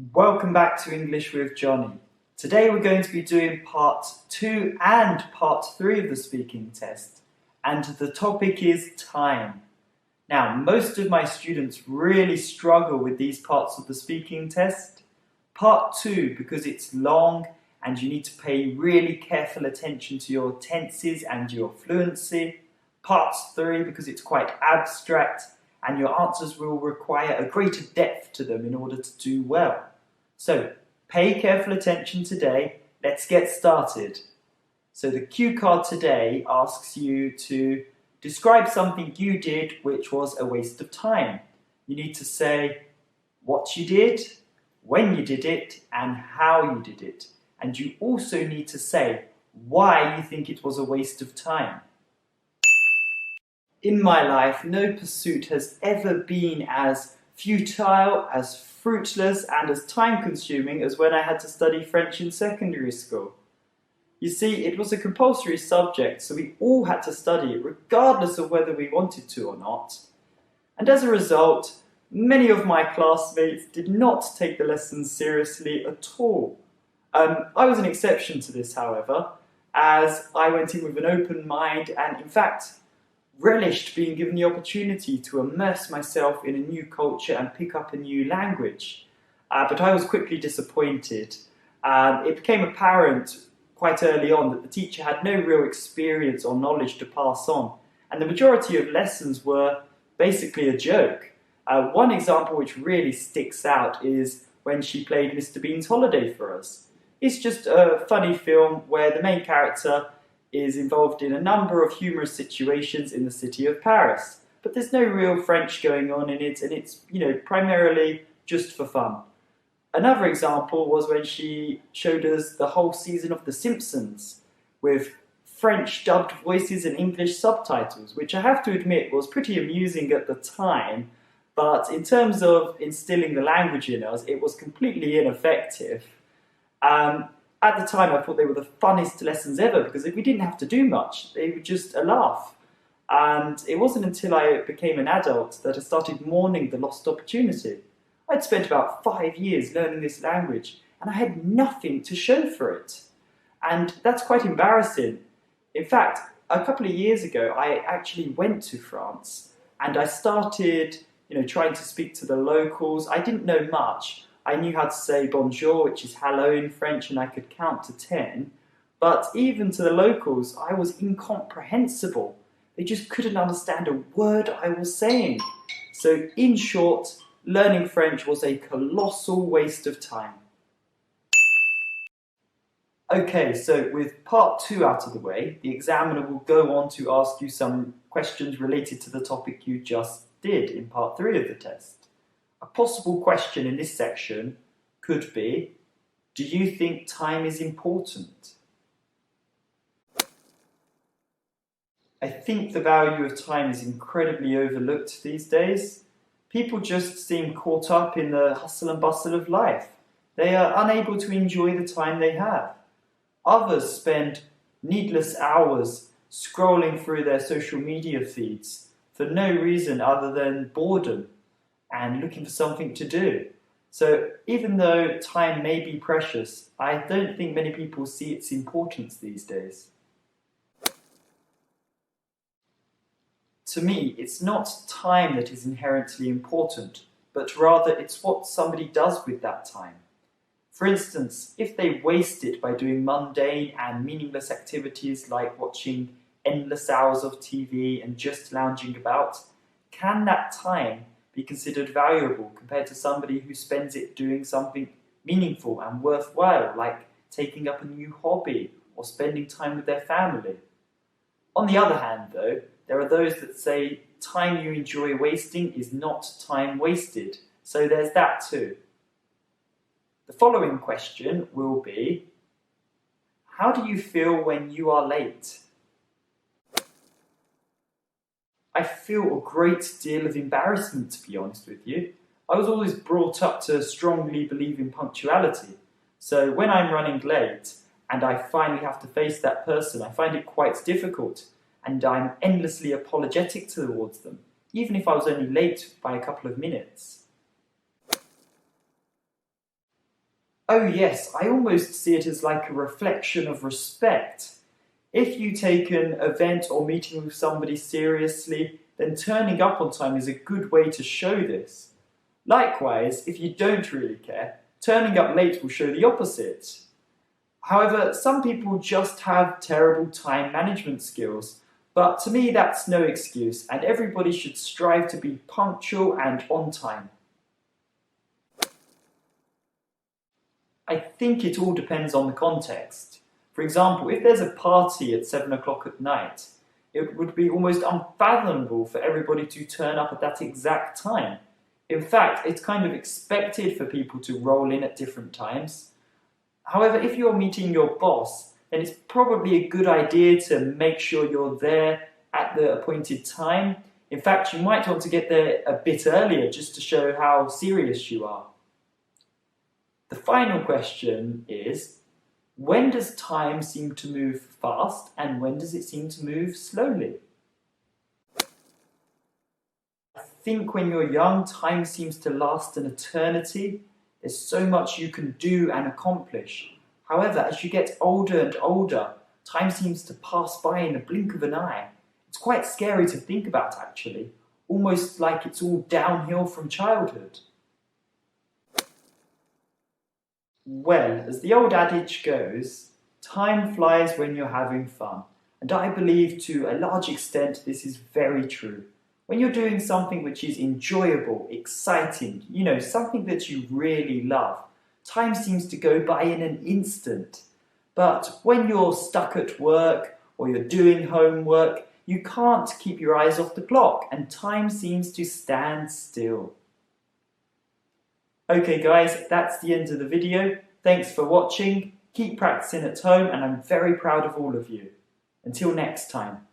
Welcome back to English with Jonny. Today we're going to be doing part 2 and part 3 of the speaking test, and the topic is time. Now, most of my students really struggle with these parts of the speaking test. Part 2 because it's long and you need to pay really careful attention to your tenses and your fluency. Part 3 because it's quite abstract and your answers will require a greater depth to them in order to do well. So, pay careful attention today. Let's get started. So the cue card today asks you to describe something you did which was a waste of time. You need to say what you did, when you did it, and how you did it. And you also need to say why you think it was a waste of time. In my life, no pursuit has ever been as futile, as fruitless, and as time-consuming as when I had to study French in secondary school. You see, it was a compulsory subject, so we all had to study it, regardless of whether we wanted to or not. And as a result, many of my classmates did not take the lessons seriously at all. I was an exception to this, however, as I went in with an open mind and, in fact, relished being given the opportunity to immerse myself in a new culture and pick up a new language. But I was quickly disappointed. It became apparent quite early on that the teacher had no real experience or knowledge to pass on, and the majority of lessons were basically a joke. One example which really sticks out is when she played Mr. Bean's Holiday for us. It's just a funny film where the main character is involved in a number of humorous situations in the city of Paris. But there's no real French going on in it, and it's, primarily just for fun. Another example was when she showed us the whole season of The Simpsons with French dubbed voices and English subtitles, which I have to admit was pretty amusing at the time, but in terms of instilling the language in us, it was completely ineffective. At the time, I thought they were the funnest lessons ever because we didn't have to do much. They were just a laugh. And it wasn't until I became an adult that I started mourning the lost opportunity. I'd spent about 5 years learning this language and I had nothing to show for it. And that's quite embarrassing. In fact, a couple of years ago, I actually went to France and I started, trying to speak to the locals. I didn't know much. I knew how to say bonjour, which is hello in French, and I could count to 10. But even to the locals, I was incomprehensible. They just couldn't understand a word I was saying. So, in short, learning French was a colossal waste of time. Okay, so with part 2 out of the way, the examiner will go on to ask you some questions related to the topic you just did in part 3 of the test. A possible question in this section could be, do you think time is important? I think the value of time is incredibly overlooked these days. People just seem caught up in the hustle and bustle of life. They are unable to enjoy the time they have. Others spend needless hours scrolling through their social media feeds for no reason other than boredom and looking for something to do. So even though time may be precious, I don't think many people see its importance these days. To me, it's not time that is inherently important, but rather it's what somebody does with that time. For instance, if they waste it by doing mundane and meaningless activities like watching endless hours of TV and just lounging about, can that time be considered valuable compared to somebody who spends it doing something meaningful and worthwhile, like taking up a new hobby or spending time with their family? On the other hand, though, there are those that say time you enjoy wasting is not time wasted, so there's that too. The following question will be, how do you feel when you are late? I feel a great deal of embarrassment, to be honest with you. I was always brought up to strongly believe in punctuality. So when I'm running late and I finally have to face that person, I find it quite difficult and I'm endlessly apologetic towards them, even if I was only late by a couple of minutes. Oh yes, I almost see it as like a reflection of respect. If you take an event or meeting with somebody seriously, then turning up on time is a good way to show this. Likewise, if you don't really care, turning up late will show the opposite. However, some people just have terrible time management skills, but to me that's no excuse, and everybody should strive to be punctual and on time. I think it all depends on the context. For example, if there's a party at 7 o'clock at night, it would be almost unfathomable for everybody to turn up at that exact time. In fact, it's kind of expected for people to roll in at different times. However, if you're meeting your boss, then it's probably a good idea to make sure you're there at the appointed time. In fact, you might want to get there a bit earlier just to show how serious you are. The final question is, when does time seem to move fast and when does it seem to move slowly? I think when you're young, time seems to last an eternity. There's so much you can do and accomplish. However, as you get older and older, time seems to pass by in the blink of an eye. It's quite scary to think about, actually, almost like it's all downhill from childhood. Well, as the old adage goes, time flies when you're having fun. And I believe to a large extent this is very true. When you're doing something which is enjoyable, exciting, something that you really love, time seems to go by in an instant. But when you're stuck at work or you're doing homework, you can't keep your eyes off the clock and time seems to stand still. Okay guys, that's the end of the video. Thanks for watching. Keep practicing at home and I'm very proud of all of you. Until next time.